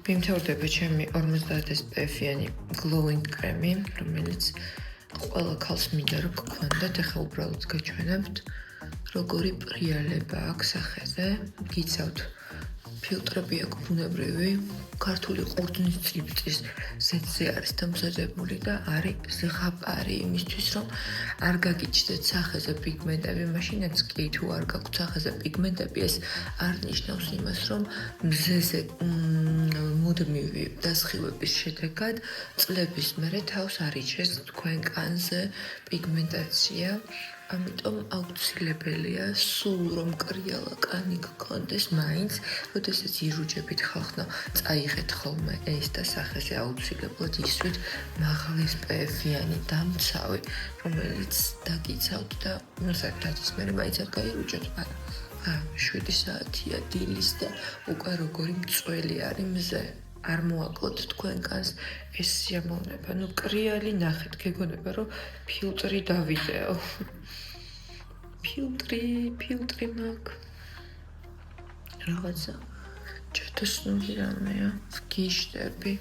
მიმთავრდება ჩემი 50 SPF-იანი glowing კრემი, რომელიც ყველა ქალს მინდა რომ გქონდეთ, ახლა უბრალოდ გაჩვენებთ, როგორი პრიალება აქვს სახეზე. გიცავთ, ფილტრები აქვს ბუნებრივი, ქართული ყურძნის წიფტის ზეთზე არის დამზადებული და არის ზღაპარი იმისთვის, რომ არ გაგიჩნდეთ სახეზე პიგმენტები, მაშინაც კი თუ არ გაქვთ სახეზე პიგმენტები, ეს არ ნიშნავს იმას, რომ მზეზე მუდმივი დასხივების შედეგად წლების მერე თავს არიჩეს თქვენ კანზე პიგმენტაცია. ამიტომ აუცილებელია სულ რომ კრიალა კანი გქონდეს მაინც, როდესაც ირუჯებით ხალხო, წაიღეთ ხოლმე ეს და სახეზე აუცილებლად ისვით მაღალი SPF-იანი დამცავი, რომელიც დაგიცავთ და საერთოდ მე მაინც არ გაირუჯოთ, მაგრამ 7 საათია დილის და უკვე როგორი მწველი არის მზე. არ მოაკლოთ თქვენ კანს ეს სიამოვნება. კრიალი ნახეთ, გეგონება რომ ფილტრი დავიდეო. ფილტრი მაქვს. რაღაცა ჩათოსნული რამეა. გიშტები.